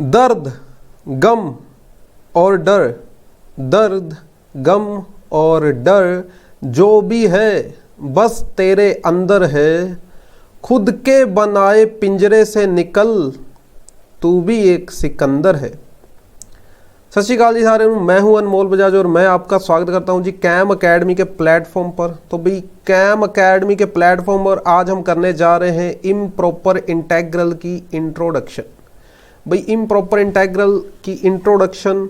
दर्द, गम और डर, दर्द, गम और डर जो भी है बस तेरे अंदर है, खुद के बनाए पिंजरे से निकल, तू भी एक सिकंदर है। सत श्री अकाल जी सारे, मैं हूं अनमोल बजाज और मैं आपका स्वागत करता हूं जी कैम अकेडमी के प्लेटफॉर्म पर। तो भाई कैम अकेडमी के प्लेटफॉर्म पर आज हम करने जा रहे हैं इम्प्रॉपर इंटेग्रल की इंट्रोडक्शन। भाई इम्प्रॉपर इंटेग्रल की इंट्रोडक्शन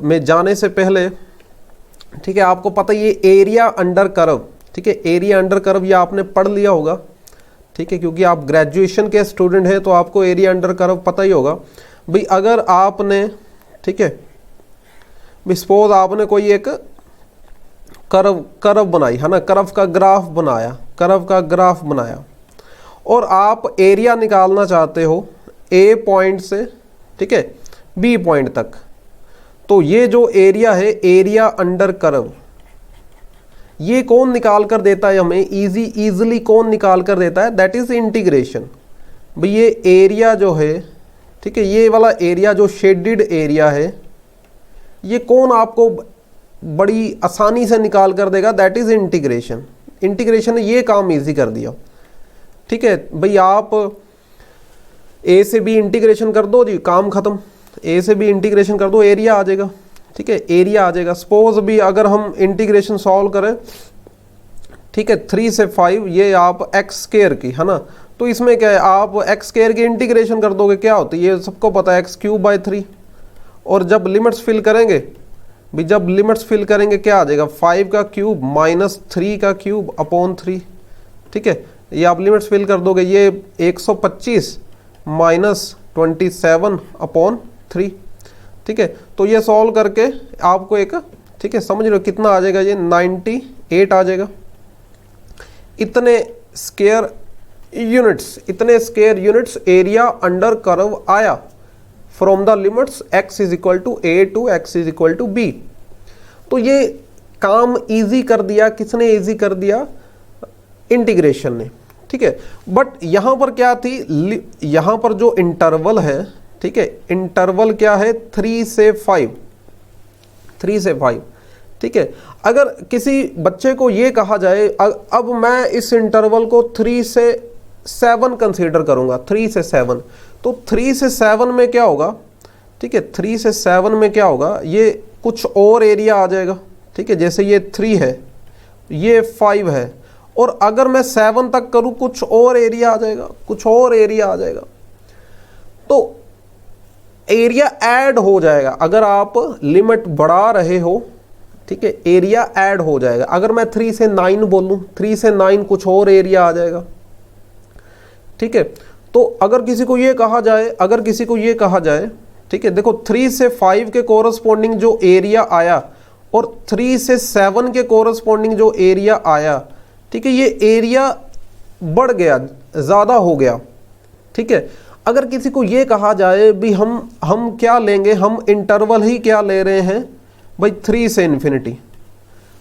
में जाने से पहले, ठीक है, आपको पता ये एरिया अंडर कर्व, ठीक है, एरिया अंडर कर्व ये आपने पढ़ लिया होगा, ठीक है, क्योंकि आप ग्रेजुएशन के स्टूडेंट हैं तो आपको एरिया अंडर कर्व पता ही होगा। भाई अगर आपने, ठीक है, सपोज आपने कोई एक कर्व बनाई है ना, कर्व का ग्राफ बनाया, कर्व का ग्राफ बनाया और आप एरिया निकालना चाहते हो ए पॉइंट से, ठीक है, बी पॉइंट तक। तो ये जो एरिया है, एरिया अंडर कर्व, ये कौन निकाल कर देता है हमें, इजीली कौन निकाल कर देता है, दैट इज इंटीग्रेशन। भाई ये एरिया जो है, ठीक है, ये वाला एरिया जो शेडेड एरिया है, ये कौन आपको बड़ी आसानी से निकाल कर देगा, दैट इज इंटीग्रेशन। इंटीग्रेशन ने ये काम इजी कर दिया, ठीक है। भाई आप ए से बी इंटीग्रेशन कर दो जी, काम खत्म। ए से बी इंटीग्रेशन कर दो, एरिया आ जाएगा, ठीक है, एरिया आ जाएगा। सपोज भी अगर हम इंटीग्रेशन सॉल्व करें, ठीक है, 3 से 5 ये आप एक्स स्क्वायर की है ना, तो इसमें क्या है, आप एक्स स्क्वायर की इंटीग्रेशन कर दोगे, क्या होती है ये सबको पता है, एक्स क्यूब बाय 3। और जब लिमिट्स फिल करेंगे, भी जब लिमिट्स फिल करेंगे क्या आ जाएगा, 5 का क्यूब माइनस 3 का क्यूब अपॉन 3, ठीक है, ये आप लिमिट्स फिल कर दोगे, ये 125 माइनस 27 अपॉन 3, ठीक है। तो ये सॉल्व करके आपको एक, ठीक है, समझ लो कितना आ जाएगा, ये 98 आ जाएगा। इतने square units area under curve आया from the limits x is equal to a to x is equal to b। तो ये काम इजी कर दिया, किसने इजी कर दिया, इंटीग्रेशन ने, ठीक है। बट यहां पर क्या थी, यहां पर जो इंटरवल है, ठीक है, इंटरवल क्या है, 3 से 5, 3 से 5, ठीक है। अगर किसी बच्चे को ये कहा जाए, अब मैं इस इंटरवल को 3 से 7 कंसीडर करूंगा, 3 से 7, तो 3 से 7 में क्या होगा, ठीक है, 3 से 7 में क्या होगा, ये कुछ और एरिया आ जाएगा, ठीक है, जैसे ये 3 है, ये 5 है, और अगर मैं 7 तक करूं कुछ और एरिया आ जाएगा, कुछ और एरिया आ जाएगा, तो एरिया ऐड हो जाएगा। अगर आप लिमिट बढ़ा रहे हो, ठीक है, एरिया ऐड हो जाएगा। अगर मैं 3 से 9 बोलूं, 3 से 9 कुछ और एरिया आ जाएगा, ठीक है। तो अगर किसी को ये कहा जाए, ठीक है, देखो 3 से 5 के कोरस्पॉन्डिंग जो एरिया आया और 3 से 7 के कोरस्पॉन्डिंग जो एरिया आया, ठीक है, ये एरिया बढ़ गया, ज़्यादा हो गया, ठीक है। अगर किसी को ये कहा जाए भी हम क्या लेंगे, हम इंटरवल ही क्या ले रहे हैं भाई, 3 से इन्फिनिटी,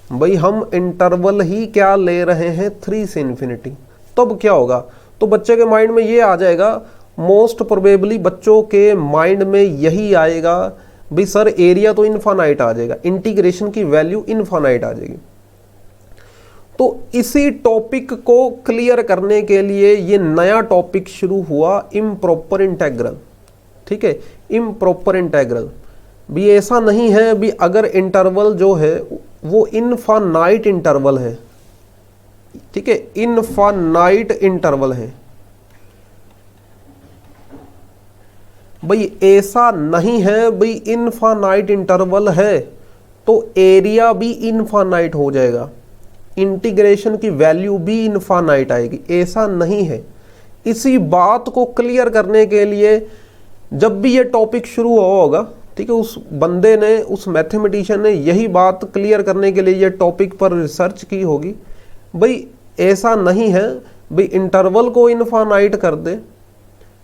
भाई हम इंटरवल ही क्या ले रहे हैं, 3 से इन्फिनिटी, तब क्या होगा, तो बच्चे के माइंड में ये आ जाएगा, मोस्ट प्रोबेबली बच्चों के माइंड में यही आएगा भाई सर एरिया तो इनफाइनाइट आ जाएगा, इंटीग्रेशन की वैल्यू इनफाइनाइट आ जाएगी। तो इसी टॉपिक को क्लियर करने के लिए ये नया टॉपिक शुरू हुआ, इम्प्रॉपर इंटेग्रल, ठीक है। इम्प्रॉपर इंटेग्रल भी ऐसा नहीं है भी अगर इंटरवल जो है वो इनफाइनाइट इंटरवल है, ठीक है, इनफाइनाइट इंटरवल है, भाई ऐसा नहीं है भाई इनफाइनाइट इंटरवल है तो एरिया भी इनफाइनाइट हो जाएगा, इंटीग्रेशन की वैल्यू भी इनफाइनाइट आएगी, ऐसा नहीं है। इसी बात को क्लियर करने के लिए जब भी ये टॉपिक शुरू हुआ होगा, ठीक है, उस बंदे ने, उस मैथमेटिशियन ने यही बात क्लियर करने के लिए ये टॉपिक पर रिसर्च की होगी, भाई ऐसा नहीं है भाई इंटरवल को इनफाइनाइट कर दे,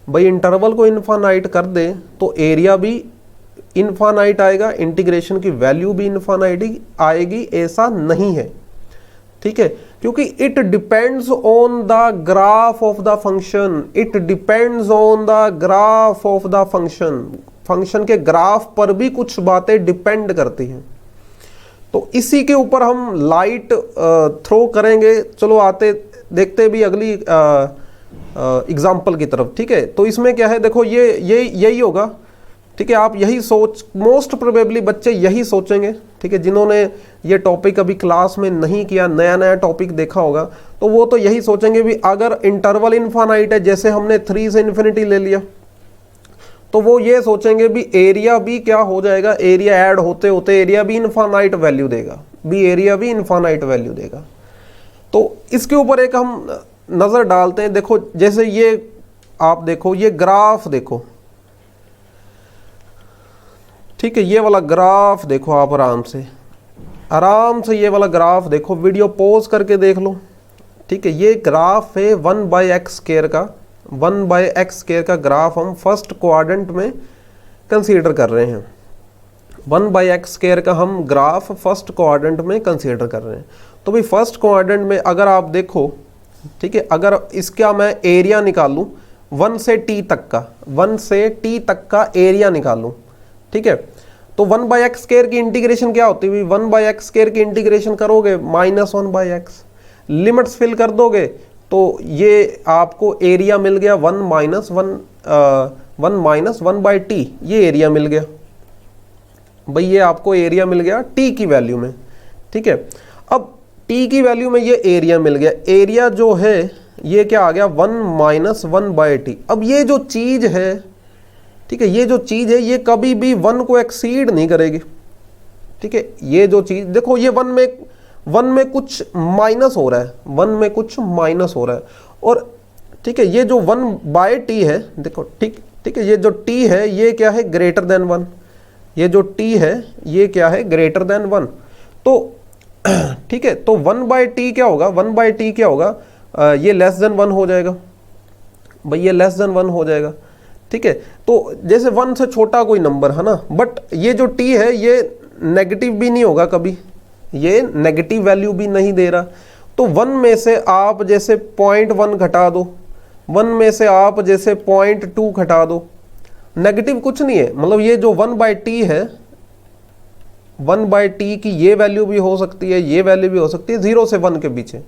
भाई इंटरवल को इनफाइनाइट कर दे तो एरिया भी इनफाइनाइट आएगा, इंटीग्रेशन की वैल्यू भी इनफाइनाइट आएगी, ऐसा नहीं है, ठीक है, क्योंकि it depends on the graph of the function, it depends on the graph of the function, function के ग्राफ पर भी कुछ बातें डिपेंड करती हैं। तो इसी के ऊपर हम लाइट थ्रो करेंगे। चलो आते देखते भी अगली एग्जाम्पल की तरफ। ठीक है, तो इसमें क्या है, देखो ये यही होगा। ठीक है, आप यही सोच, मोस्ट प्रोबेबली बच्चे यही सोचेंगे। ठीक है, जिन्होंने ये टॉपिक अभी क्लास में नहीं किया, नया नया टॉपिक देखा होगा, तो वो तो यही सोचेंगे भी अगर इंटरवल इनफाइनाइट है, जैसे हमने 3 से इन्फिनिटी ले लिया, तो वो ये सोचेंगे भी एरिया भी क्या हो जाएगा, एरिया ऐड होते होते एरिया भी इनफाइनाइट वैल्यू देगा, एरिया भी इनफाइनाइट वैल्यू देगा। तो इसके ऊपर एक हम नज़र डालते हैं। देखो जैसे ये आप देखो, ये ग्राफ देखो। ठीक है, ये वाला ग्राफ देखो, आप आराम से ये वाला ग्राफ देखो, वीडियो पॉज करके देख लो। ठीक है, ये ग्राफ है 1/x² का, 1/x² का ग्राफ हम फर्स्ट क्वाड्रेंट में कंसीडर कर रहे हैं। 1/x² का हम ग्राफ फर्स्ट क्वाड्रेंट में कंसीडर कर रहे हैं। तो भाई फर्स्ट क्वाड्रेंट में अगर आप देखो, ठीक है, अगर इसका मैं एरिया निकालूं 1 से t तक का, 1 से t तक का एरिया निकालूं, ठीक है, तो 1/x² की इंटीग्रेशन क्या होती है, 1/x² की इंटीग्रेशन करोगे -1/x, लिमिट्स फिल कर दोगे तो ये आपको एरिया मिल गया 1 - 1/t, ये एरिया मिल गया भाई, ये आपको एरिया मिल गया t की वैल्यू में। ठीक है, अब t की वैल्यू में ये एरिया मिल गया, एरिया जो है ये क्या आ गया 1 - 1/t। अब ये जो चीज है, ठीक है, ये जो चीज है ये कभी भी 1 को एक्सीड नहीं करेगी। ठीक है, ये जो चीज देखो, ये 1 में कुछ माइनस हो रहा है, 1 में कुछ माइनस हो रहा है, और ठीक है, ये जो 1/t है, देखो ठीक है, ये जो t है ये क्या है, ग्रेटर देन 1, ये जो t है ये क्या है, ग्रेटर देन 1। तो ठीक है, तो 1/t क्या होगा, 1/t क्या होगा, ये लेस देन 1 हो जाएगा भाई, ये लेस देन 1 हो जाएगा। ठीक है, तो जैसे 1 से छोटा कोई नंबर है ना, बट ये जो t है ये नेगेटिव भी नहीं होगा कभी, ये नेगेटिव वैल्यू भी नहीं दे रहा। तो 1 में से आप जैसे 0.1 घटा दो, 1 में से आप जैसे 0.2 घटा दो, नेगेटिव कुछ नहीं है। मतलब ये जो 1/t है, 1/t की ये वैल्यू भी हो सकती है, ये वैल्यू भी हो सकती है, 0 से 1 के बीच है।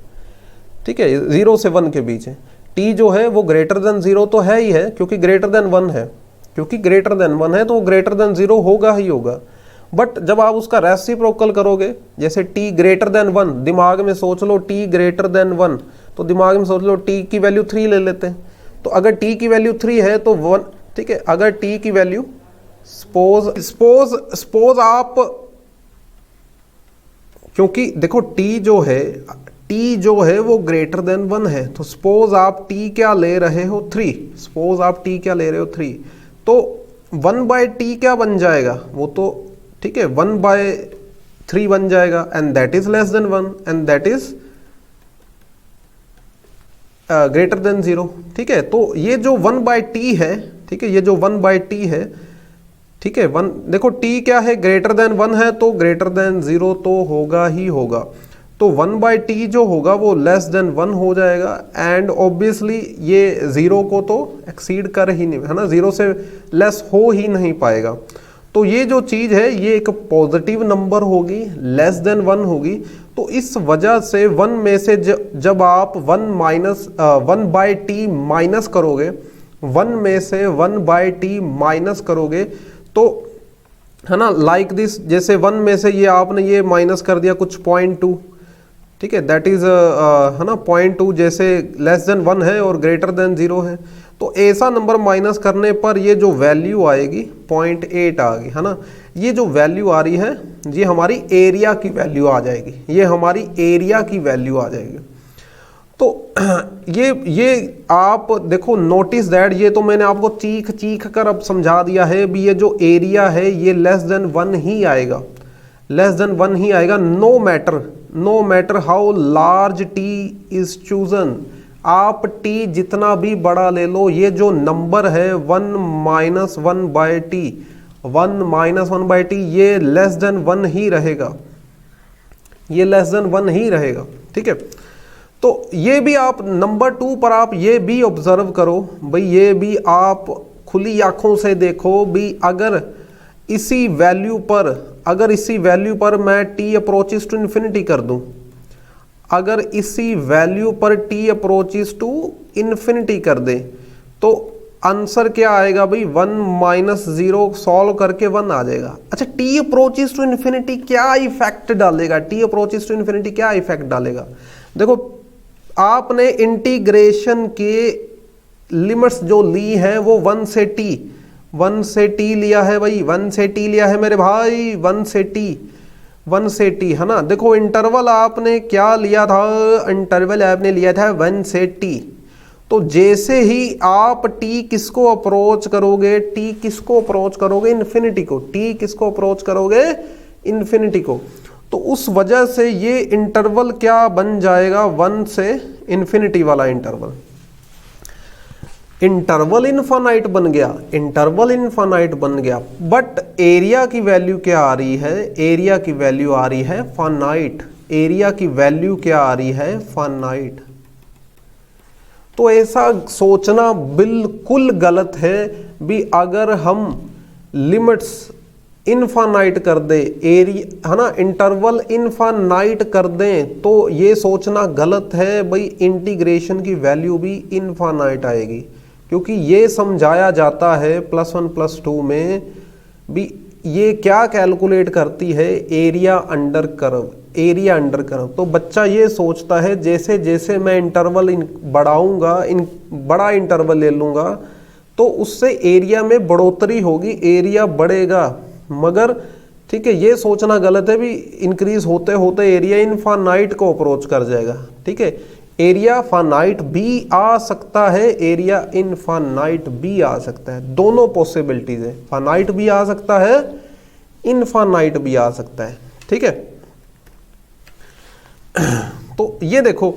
ठीक है, 0 से 1 के बीच है। t जो है वो ग्रेटर देन 0 तो है ही है, क्योंकि ग्रेटर देन 1 है, क्योंकि ग्रेटर देन 1 है तो वो ग्रेटर देन 0 होगा ही होगा। बट जब आप उसका रेसिप्रोकल करोगे, जैसे t ग्रेटर देन 1, दिमाग में सोच लो t ग्रेटर देन 1, तो दिमाग में सोच लो t की वैल्यू 3 ले लेते हैं। तो अगर t की वैल्यू 3 है तो 1, ठीक है, अगर t की वैल्यू सपोज आप, क्योंकि देखो t जो है वो ग्रेटर देन 1 है, तो सपोज आप t क्या ले रहे हो 3, सपोज आप t क्या ले रहे हो 3, तो 1/t क्या बन जाएगा, वो तो ठीक है 1/3 बन जाएगा, and that is less than 1 and that is greater than 0। ठीक है, तो ये जो 1/t है, ठीक है, ये जो 1/t है, ठीक है, 1 देखो t क्या है, ग्रेटर देन 1 है तो ग्रेटर देन 0 तो होगा ही होगा। तो 1/t जो होगा वो लेस देन 1 हो जाएगा, एंड ऑब्वियसली ये 0 को तो एक्सीड कर ही नहीं, है ना, 0 से लेस हो ही नहीं पाएगा। तो ये जो चीज़ है ये एक पॉजिटिव नंबर होगी, लेस देन 1 होगी। तो इस वजह से 1 में से जब आप 1/t माइनस करोगे, 1 में से 1/t माइनस करोगे तो है ना, लाइक दिस, जैसे 1 में से ये आपने ये माइनस कर दिया कुछ 0.2, ठीक है, दैट इज है ना 0.2, जैसे लेस देन 1 है और ग्रेटर देन 0 है, तो ऐसा नंबर माइनस करने पर ये जो वैल्यू आएगी 0.8 आ गई, है ना। ये जो वैल्यू आ रही है ये हमारी एरिया की वैल्यू आ जाएगी, ये हमारी एरिया की वैल्यू आ जाएगी। तो ये आप देखो, नोटिस दैट, ये तो मैंने आपको चीख कर अब समझा दिया है भी, ये जो एरिया है ये लेस देन 1 ही आएगा, लेस देन 1 ही आएगा, no matter how large t is chosen. आप t जितना भी बड़ा ले लो, ये जो नंबर है 1 - 1/t, ये लेस देन 1 ही रहेगा, ये लेस देन 1 ही रहेगा। ठीक है। तो ये भी आप नंबर 2 पर आप ये भी ऑब्जर्व करो भाई, ये भी आप खुली आंखों से देखो भी, अगर इसी वैल्यू पर मैं t अप्रोचेस टू इन्फिनिटी कर दूं, अगर इसी वैल्यू पर t अप्रोचेस टू इन्फिनिटी कर दे तो आंसर क्या आएगा भाई, 1 - 0 सॉल्व करके 1 आ जाएगा। अच्छा, t अप्रोचेस टू इन्फिनिटी क्या इफेक्ट डालेगा, t अप्रोचेस टू इन्फिनिटी क्या इफेक्ट डालेगा? देखो, आपने इंटीग्रेशन के लिमिट्स जो ली है वो 1 से t लिया है भाई, 1 से t लिया है मेरे भाई, 1 से t है ना। देखो इंटरवल आपने क्या लिया था, इंटरवल आपने लिया था 1 से t। तो जैसे ही आप t किसको अप्रोच करोगे, इन्फिनिटी को, t किसको अप्रोच करोगे, इन्फिनिटी को, तो उस वजह से ये इंटरवल क्या बन जाएगा, 1 से इन्फिनिटी वाला इंटरवल इनफाइनाइट बन गया, बट एरिया की वैल्यू क्या आ रही है, एरिया की वैल्यू आ रही है फाइनाइट, एरिया की वैल्यू क्या आ रही है, फाइनाइट। तो ऐसा सोचना बिल्कुल गलत है भी, अगर हम लिमिट्स इनफाइनाइट कर दे, एरिया है ना, इंटरवल इनफाइनाइट कर दें, तो ये सोचना गलत है भाई इंटीग्रेशन की वैल्यू भी इनफाइनाइट आएगी, क्योंकि ये समझाया जाता है +1 +2 में भी, ये क्या कैलकुलेट करती है, एरिया अंडर कर्व। तो बच्चा ये सोचता है जैसे जैसे मैं इंटरवल बढ़ाऊंगा, बड़ा इंटरवल ले लूंगा तो उससे एरिया में बढ़ोतरी होगी, एरिया बढ़ेगा, मगर ठीक है, ये सोचना गलत है भी इंक्रीज होते होते एरिया इनफाइनाइट को अप्रोच कर जाएगा। ठीक है, एरिया फाइनाइट भी आ सकता है, एरिया इनफाइनाइट भी आ सकता है, दोनों पॉसिबिलिटीज है, फाइनाइट भी आ सकता है, इनफाइनाइट भी आ सकता है। ठीक है, तो ये देखो,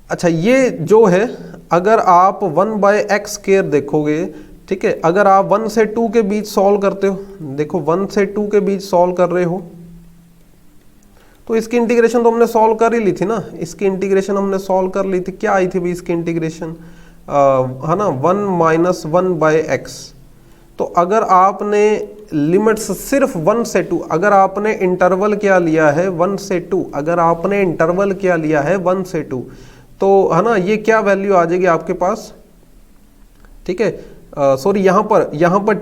अच्छा ये जो है, अगर आप 1/x² देखोगे, ठीक है, अगर आप 1 से 2 के बीच सॉल्व करते हो, देखो 1 से 2 के बीच सॉल्व कर रहे हो, तो इसकी इंटीग्रेशन तो हमने सॉल्व कर ही ली थी ना, इसकी इंटीग्रेशन हमने सॉल्व कर ली थी, क्या आई थी भाई इसकी इंटीग्रेशन, है ना, 1 - 1/x। तो अगर आपने लिमिट्स सिर्फ 1 से 2, अगर आपने इंटरवल क्या लिया है 1 से 2, अगर आपने इंटरवल क्या लिया है 1 से 2, तो है ना, ये क्या वैल्यू आ जाएगी आपके पास, ठीक है, सॉरी यहाँ पर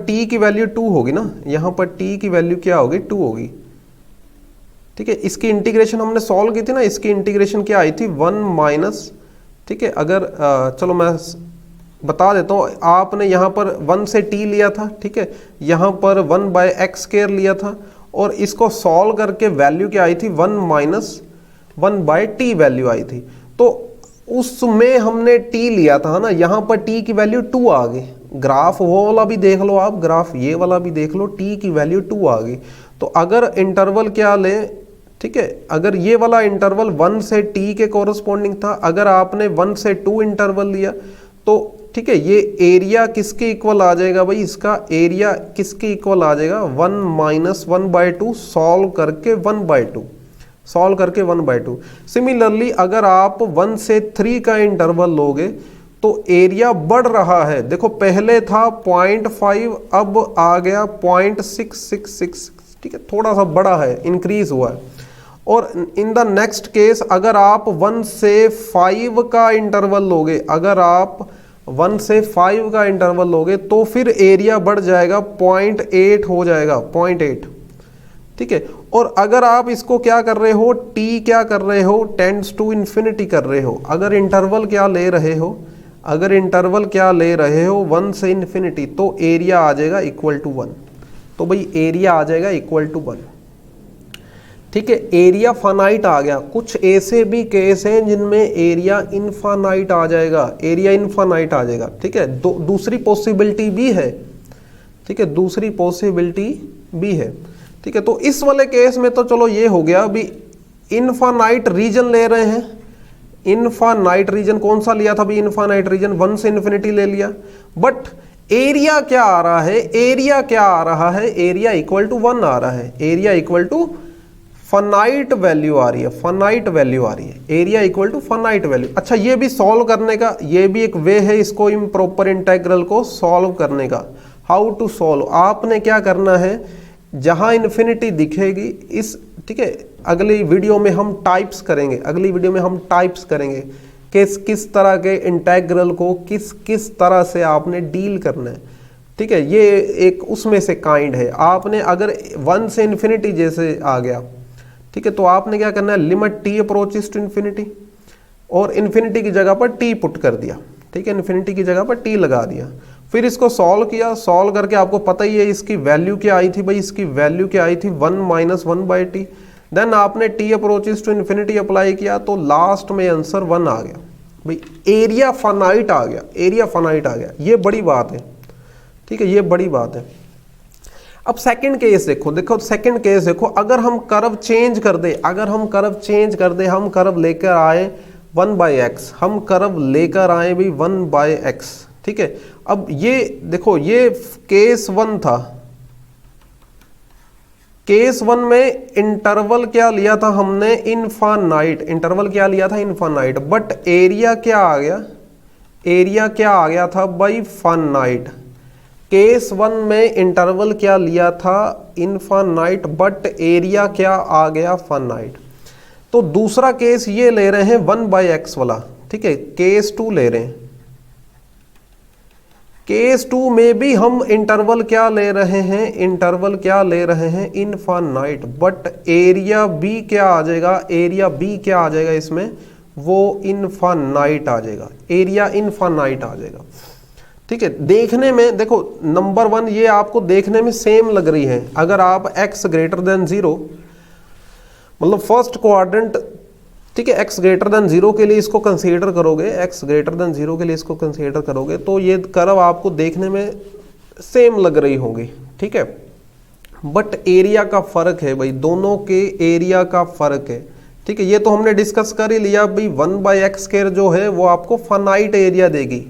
t की वैल्यू 2 होगी ना, यहाँ पर t की वैल्यू क्या होगी, 2 होगी। ठीक है, इसकी इंटीग्रेशन हमने सॉल्व की थी ना, इसकी इंटीग्रेशन क्या आई थी, 1 - ठीक है, अगर चलो मैं बता देता हूँ, आपने यहाँ पर 1 से t लिया था, ठीक है, यहाँ पर 1/x² लिया था, और इसको सॉल्व करके वैल्यू क्या आई थी, 1 - 1/t वैल्यू आई थी। तो उसमें हमने t लिया था ना, यहाँ पर t की वैल्यू 2 आ गई, ग्राफ वो वाला भी देख लो आप, ग्राफ ये वाला भी देख लो, t की वैल्यू 2 आ गई। तो अगर इंटरवल क्या ले, ठीक है, अगर ये वाला इंटरवल 1 से t के कोरस्पॉन्डिंग था, अगर आपने 1 से 2 इंटरवल लिया, तो ठीक है, ये एरिया किसके इक्वल आ जाएगा भाई, इसका एरिया किसके इक्वल आ जाएगा, 1 - 1/2 सॉल्व करके 1/2। सिमिलरली अगर आप 1 से 3 का इंटरवल लोगे तो एरिया बढ़ रहा है, देखो पहले था 0.5, अब आ गया 0.666, ठीक है, थोड़ा सा बड़ा है, इंक्रीज हुआ है। और इन द नेक्स्ट केस अगर आप 1 से 5 का इंटरवल लोगे, अगर आप 1 से 5 का इंटरवल लोगे तो फिर एरिया बढ़ जाएगा, 0.8 हो जाएगा, 0.8। ठीक है, और अगर आप इसको क्या कर रहे हो, t क्या कर रहे हो, टेंड्स टू इन्फिनिटी कर रहे हो, अगर इंटरवल क्या ले रहे हो, 1 से इन्फिनिटी, तो एरिया आ जाएगा इक्वल टू 1। तो भाई एरिया आ जाएगा इक्वल टू 1। ठीक है, एरिया फाइनाइट आ गया। कुछ ऐसे भी केस हैं जिनमें एरिया इनफाइनाइट आ जाएगा, ठीक है, दूसरी पॉसिबिलिटी भी है, ठीक है, दूसरी पॉसिबिलिटी भी है। ठीक है, तो इस वाले केस में तो चलो ये हो गया भी, इनफाइनाइट रीजन ले रहे हैं, इनफाइनाइट रीजन कौन सा लिया था भी, इनफाइनाइट रीजन 1 से इन्फिनिटी ले लिया, बट एरिया क्या आ रहा है, एरिया इक्वल टू 1 आ रहा है, area equal to finite value आ रही है, फाइनाइट वैल्यू आ रही है, area equal to finite value. अच्छा ये भी सॉल्व करने का, ये भी एक वे है इसको इम्प्रॉपर इंटेग्रल को सॉल्व करने का। हाउ टू सॉल्व, आपने क्या करना है, जहां इन्फिनिटी दिखेगी इस, ठीक है, अगली वीडियो में हम टाइप्स करेंगे, अगली वीडियो में हम टाइप्स करेंगे किस तरह के इंटेग्रल को किस तरह से आपने डील करना है, ठीक है। ये एक उसमें से काइंड है। आपने अगर 1 से इन्फिनिटी जैसे आ गया, ठीक है, तो आपने क्या करना है, limit t approaches to infinity, और इन्फिनिटी की जगह पर टी पुट कर दिया, ठीक है, इन्फिनिटी की जगह पर टी लगा दिया। फिर इसको सॉल्व किया, सॉल्व करके आपको पता ही है इसकी वैल्यू क्या आई थी भाई, इसकी वैल्यू क्या आई थी 1 माइनस 1/t। देन आपने t approaches to infinity apply किया तो लास्ट में आंसर 1 आ गया भाई, एरिया फाइनाइट आ गया, एरिया फाइनाइट आ गया। ये बड़ी बात है, ठीक है, ये बड़ी बात है। अब सेकंड केस देखो, सेकंड केस देखो, अगर हम कर्व चेंज कर दे, हम कर्व लेकर आए 1/x, हम कर्व लेकर आए भाई 1/x, ठीक है। अब ये देखो, ये केस 1 था, केस 1 में इंटरवल क्या लिया था हमने, इनफाइनाइट, इंटरवल क्या लिया था, इनफाइनाइट, बट एरिया क्या आ गया, एरिया क्या आ गया था बाई फाइनाइट। केस 1 में इंटरवल क्या लिया था, इनफाइनाइट, बट एरिया क्या आ गया, फाइनाइट। तो दूसरा केस ये ले रहे हैं 1/x वाला, ठीक है, केस 2 ले रहे हैं। केस 2 में भी हम इंटरवल क्या ले रहे हैं, इंटरवल क्या ले रहे हैं, इनफाइनाइट, बट एरिया बी क्या आ जाएगा, एरिया बी क्या आ जाएगा इसमें, वो इनफाइनाइट आ जाएगा, एरिया इनफाइनाइट आ जाएगा, ठीक है। देखने में देखो, नंबर 1 ये आपको देखने में सेम लग रही है। अगर आप x ग्रेटर देन 0, मतलब फर्स्ट क्वाड्रेंट, ठीक है, x ग्रेटर देन 0 के लिए इसको कंसीडर करोगे, x ग्रेटर देन 0 के लिए इसको कंसीडर करोगे, तो ये कर्व आपको देखने में सेम लग रही होगी, ठीक है। बट एरिया का फर्क है भाई, दोनों के एरिया का फर्क है, ठीक है। ये तो हमने डिस्कस कर ही लिया भाई, 1/x² जो है वो आपको फाइनाइट एरिया देगी,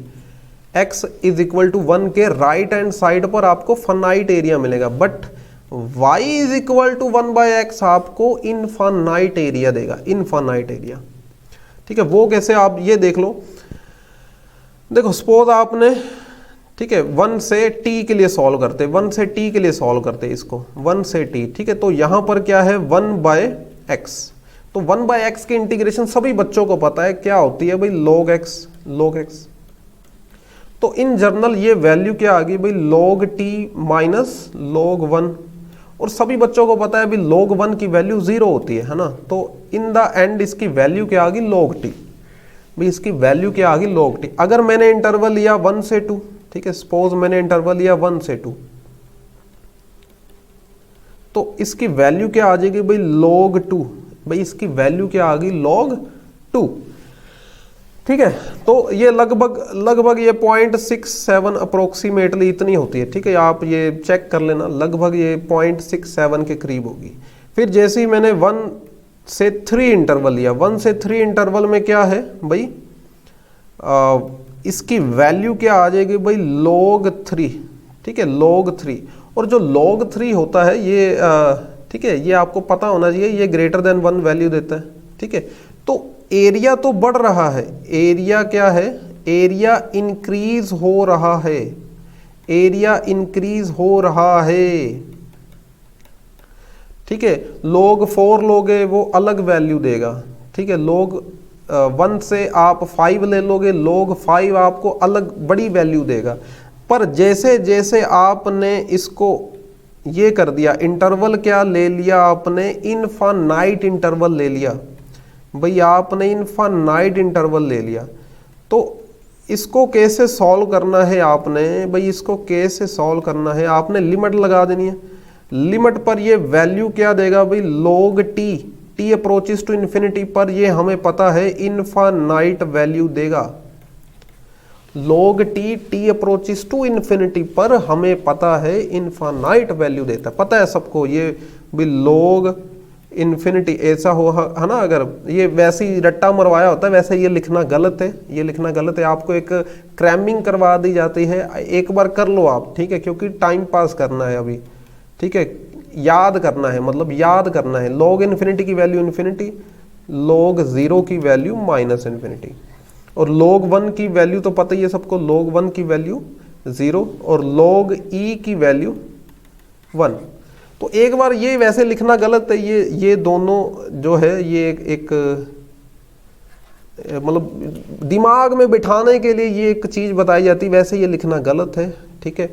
x इज इक्वल टू 1 के राइट हैंड साइड पर आपको फाइनाइट एरिया मिलेगा, but y is equal to 1/x आपको इनफाइनाइट एरिया देगा, इनफाइनाइट एरिया, ठीक है। वो कैसे, आप ये देख लो, देखो सपोज आपने, ठीक है, 1 से t के लिए सॉल्व करते, 1 से t के लिए सॉल्व करते इसको, 1 से t, ठीक है। तो यहां पर क्या है 1/x, तो 1/x की इंटीग्रेशन सभी बच्चों को पता है क्या होती है भाई, log x, log x। तो इन जनरल ये वैल्यू क्या आ गई भाई, log t माइनस log 1, और सभी बच्चों को पता है भाई log 1 की वैल्यू 0 होती है ना। तो इन द एंड इसकी वैल्यू क्या आ गई, log t, भाई इसकी वैल्यू क्या आ गई, log t। अगर मैंने इंटरवल लिया 1 से 2, ठीक है, सपोज मैंने इंटरवल लिया 1 से 2, तो इसकी वैल्यू क्या आ जाएगी भाई, log 2, भाई इसकी वैल्यू क्या आ गई, log 2, ठीक है। तो ये लगभग ये 0.67 अप्रोक्सीमेटली इतनी होती है, ठीक है, आप ये चेक कर लेना, लगभग ये 0.67 के करीब होगी। फिर जैसे ही मैंने 1 से 3 इंटरवल लिया, 1 से 3 इंटरवल में क्या है भाई, इसकी वैल्यू क्या आ जाएगी भाई, log 3, ठीक है, log 3। और जो log 3 होता है ये, ठीक है, ये आपको पता होना चाहिए, ये ग्रेटर देन 1 वैल्यू देता है, ठीक है। तो एरिया तो बढ़ रहा है, एरिया क्या है, एरिया इंक्रीज हो रहा है, एरिया इंक्रीज हो रहा है, ठीक है। log 4 लोगे वो अलग वैल्यू देगा, ठीक है। log 1 से आप 5 ले लोगे, log 5 आपको अलग बड़ी वैल्यू देगा। पर जैसे जैसे आपने इसको ये कर दिया, इंटरवल क्या ले लिया आपने, इनफाइनाइट इंटरवल ले लिया भाई, आपने इनफाइनाइट इंटरवल ले लिया, तो इसको कैसे सॉल्व करना है आपने भाई, इसको कैसे सॉल्व करना है, आपने लिमिट लगा देनी है। लिमिट पर ये वैल्यू क्या देगा भाई, log t approaches to infinity पर ये हमें पता है इनफाइनाइट वैल्यू देगा, log t approaches to infinity पर हमें पता है इनफाइनाइट वैल्यू देता है, पता है सबको ये भी log इन्फिनिटी ऐसा हो, है ना। अगर ये वैसे ही रट्टा मरवाया होता है, वैसे ये लिखना गलत है, ये लिखना गलत है, आपको एक क्रैमिंग करवा दी जाती है, एक बार कर लो आप, ठीक है, क्योंकि टाइम पास करना है अभी, ठीक है। याद करना है, मतलब याद करना है। log इन्फिनिटी की वैल्यू इन्फिनिटी, log 0 की वैल्यू माइनस इन्फिनिटी, और log 1 की वैल्यू तो पता ही है सबको, log 1 की वैल्यू 0 और log e की वैल्यू 1। तो एक बार ये वैसे लिखना गलत है, ये दोनों जो है ये एक मतलब दिमाग में बिठाने के लिए ये एक चीज़ बताई जाती, वैसे ये लिखना गलत है, ठीक है।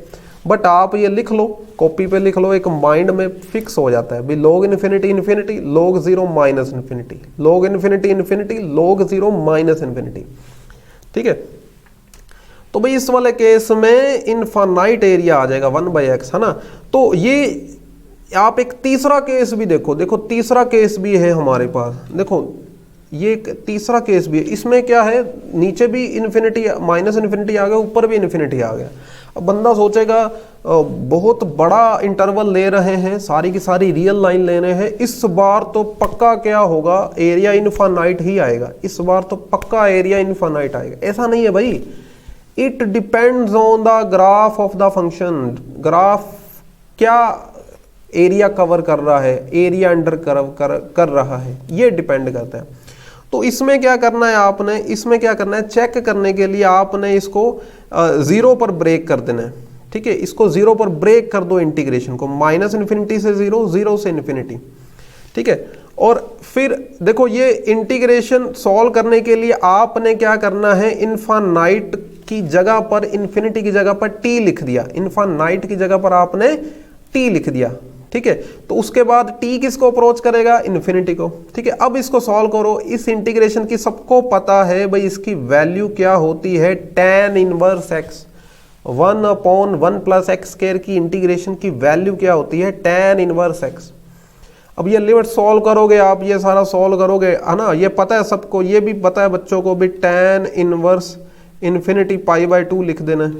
बट आप ये लिख लो, कॉपी पे लिख लो, एक माइंड में फिक्स हो जाता है भाई log infinity infinity, log 0 minus infinity, log infinity infinity, log 0 minus infinity, ठीक है। तो भाई इस वाले केस में इनफाइनाइट एरिया आ जाएगा 1/x, है ना। तो ये आप एक तीसरा केस भी देखो, देखो तीसरा केस भी है हमारे पास, देखो ये एक तीसरा केस भी है। इसमें क्या है, नीचे भी इन्फिनिटी माइनस इन्फिनिटी आ गया, ऊपर भी इन्फिनिटी आ गया। अब बंदा सोचेगा बहुत बड़ा इंटरवल ले रहे हैं, सारी की सारी रियल लाइन ले रहे हैं, इस बार तो पक्का क्या होगा, एरिया इनफाइनाइट ही आएगा, इस बार तो पक्का एरिया इनफाइनाइट आएगा। ऐसा नहीं है भाई, it depends on the graph of the function. Graph क्या एरिया कवर कर रहा है, एरिया अंडर कर रहा है, ये डिपेंड करता है। तो इसमें क्या करना है आपने, इसमें क्या करना है, चेक करने के लिए आपने इसको 0 पर ब्रेक कर देना है, ठीक है। इसको 0 पर ब्रेक कर दो इंटीग्रेशन को, माइनस इन्फिनिटी से 0, 0 से इन्फिनिटी, ठीक है। और फिर देखो ये इंटीग्रेशन सॉल्व करने के लिए आपने क्या करना है, इनफाइनाइट की जगह पर, इन्फिनिटी की जगह पर t लिख दिया, इनफाइनाइट की जगह पर आपने t लिख दिया, ठीक है। तो उसके बाद t किसको अप्रोच करेगा, इन्फिनिटी को, ठीक है। अब इसको सॉल्व करो, इस इंटीग्रेशन की सबको पता है भाई इसकी वैल्यू क्या होती है, tan inverse x, 1/1 plus x square की इंटीग्रेशन की वैल्यू क्या होती है, tan इनवर्स x। अब ये लिमिट सॉल्व करोगे आप, ये सारा सॉल्व करोगे, है ना, ये पता है सबको, ये भी पता है बच्चों को भी tan इनवर्स इन्फिनिटी π/2 लिख देना,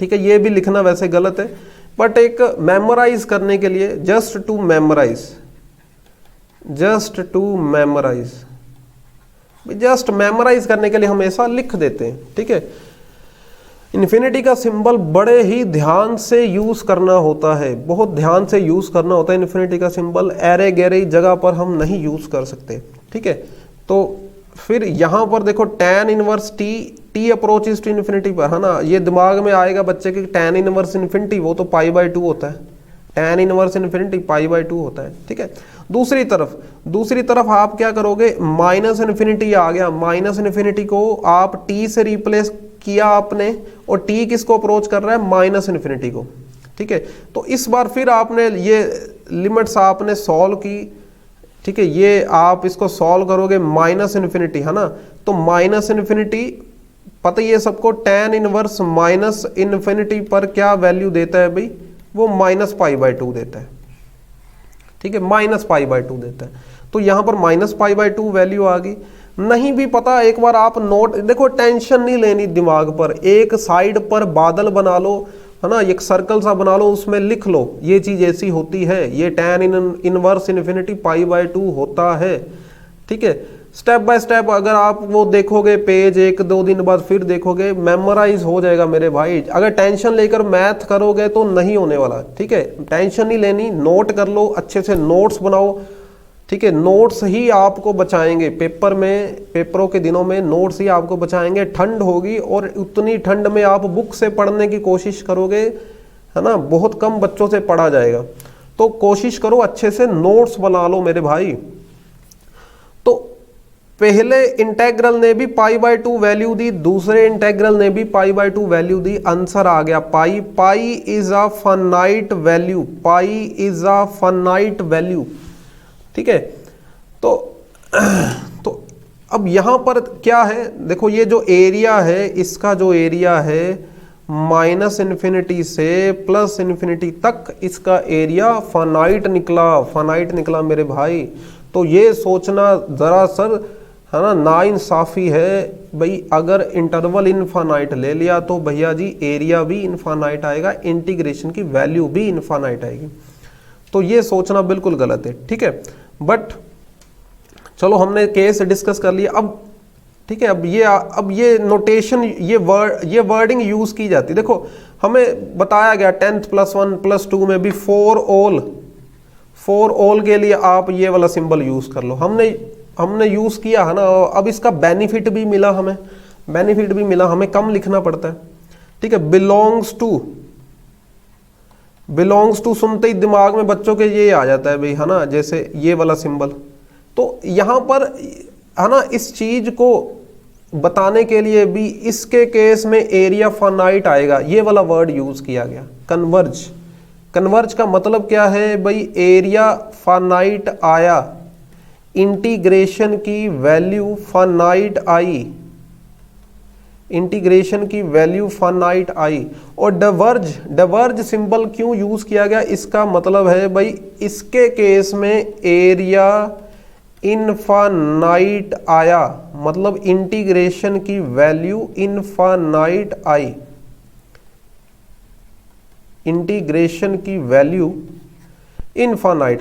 ठीक है। ये भी लिखना वैसे गलत है, बट एक मेमोराइज करने के लिए, just to memorise, just memorise करने के लिए हम ऐसा लिख देते हैं, ठीक है। इन्फिनिटी का सिंबल बड़े ही ध्यान से यूज करना होता है, बहुत ध्यान से यूज करना होता है इन्फिनिटी का सिंबल, एरे गैरे जगह पर हम नहीं यूज कर सकते, ठीक है। तो फिर यहां पर देखो tan inverse t approaches to infinity पर, है ना, ये दिमाग में आएगा बच्चे के tan इनवर्स इन्फिनिटी वो तो π/2 होता है, tan इनवर्स इन्फिनिटी π/2 होता है, ठीक है। दूसरी तरफ आप क्या करोगे, माइनस इन्फिनिटी आ गया, माइनस इन्फिनिटी को आप t से रिप्लेस किया आपने, और t किसको अप्रोच कर रहा है, माइनस इन्फिनिटी को, ठीक है। तो इस बार फिर आपने ये लिमिट्स आपने सॉल्व की, ठीक है। ये आप इसको सॉल्व करोगे माइनस इन्फिनिटी, है ना, तो माइनस इन्फिनिटी पता ही है सबको, tan इनवर्स माइनस इन्फिनिटी पर क्या वैल्यू देता है भाई, वो -π/2 देता है, ठीक है, -π/2 देता है। तो यहां पर -π/2 वैल्यू आ गई। नहीं भी पता, एक बार आप नोट देखो, टेंशन नहीं लेनी दिमाग पर, एक साइड पर बादल बना लो, है ना, एक सर्कल सा बना लो, उसमें लिख लो ये चीज ऐसी होती है, ये tan इनवर्स इन्फिनिटी π/2 होता है, ठीक है। स्टेप बाय स्टेप अगर आप वो देखोगे पेज, 1-2 दिन बाद फिर देखोगे, मेमोराइज हो जाएगा मेरे भाई। अगर टेंशन लेकर मैथ करोगे तो नहीं होने वाला, ठीक है। टेंशन नहीं लेनी, नोट कर लो, अच्छे से नोट्स बनाओ, ठीक है। नोट्स ही आपको बचाएंगे पेपर में, पेपरों के दिनों में नोट्स ही आपको बचाएंगे। ठंड होगी और उतनी ठंड में आप बुक से पढ़ने की कोशिश करोगे, है ना, बहुत कम बच्चों से पढ़ा जाएगा। तो कोशिश करो अच्छे से नोट्स बना लो मेरे भाई। तो पहले इंटेग्रल ने भी π/2 वैल्यू दी, दूसरे इंटेग्रल ने भी π/2 वैल्यू दी, आंसर आ गया pi is a finite value, pi is a finite value, ठीक है। तो अब यहां पर क्या है, देखो ये जो एरिया है, इसका जो एरिया है माइनस इन्फिनिटी से प्लस इन्फिनिटी तक, इसका एरिया फाइनाइट निकला मेरे भाई। तो ये सोचना जरा सर, है ना, नाइंसाफी है भाई। अगर इंटरवल इनफाइनाइट ले लिया तो भैया जी एरिया भी इनफाइनाइट आएगा, इंटीग्रेशन की वैल्यू भी इनफाइनाइट आएगी। तो ये सोचना बिल्कुल गलत है, ठीक है। बट चलो हमने केस डिस्कस कर लिया, अब ठीक है। अब ये नोटेशन, ये वर्डिंग यूज की जाती है। देखो हमें बताया गया 10th +1 +2 में भी 4 ऑल फॉर ऑल के लिए आप ये वाला सिंबल यूज कर लो। हमने यूज किया है ना, अब इसका बेनिफिट भी मिला हमें कम लिखना पड़ता है। ठीक है, बिलोंग्स टू सुनते ही दिमाग में बच्चों के ये आ जाता है भाई, है ना, जैसे ये वाला सिंबल। तो यहां पर है ना, इस चीज को बताने के लिए भी इसके केस में एरिया फाइनाइट आएगा, ये वाला वर्ड यूज किया गया, कन्वर्ज का मतलब क्या है भाई, एरिया फाइनाइट आया, इंटीग्रेशन की वैल्यू फाइनाइट आई, और डिवर्ज सिंबल क्यों यूज किया गया, इसका मतलब है भाई इसके केस में एरिया इनफाइनाइट आया, मतलब इंटीग्रेशन की वैल्यू इनफाइनाइट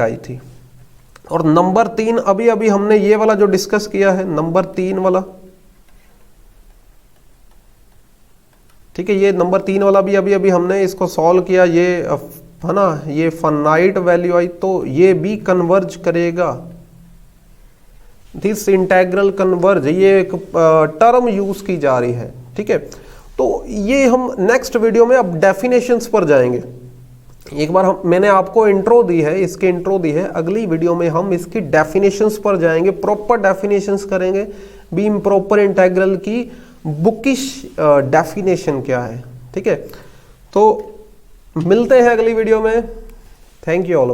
आई थी। और नंबर 3 अभी हमने ये वाला जो डिस्कस किया है, नंबर 3 वाला, ठीक है, ये नंबर 3 वाला भी अभी हमने इसको सॉल्व किया, ये है ना, ये फाइनाइट वैल्यू आई, तो ये भी कन्वर्ज करेगा। दिस इंटेग्रल कन्वर्ज, ये एक टर्म यूज की जा रही है। ठीक है, तो ये हम नेक्स्ट वीडियो में अब डेफिनेशंस पर जाएंगे। एक बार मैंने आपको इंट्रो दी है, अगली वीडियो में हम इसकी डेफिनेशंस पर जाएंगे, प्रॉपर डेफिनेशंस करेंगे, भी इम्प्रॉपर इंटेग्रल की बुकिश डेफिनेशन क्या है। ठीक है, तो मिलते हैं अगली वीडियो में। Thank you all.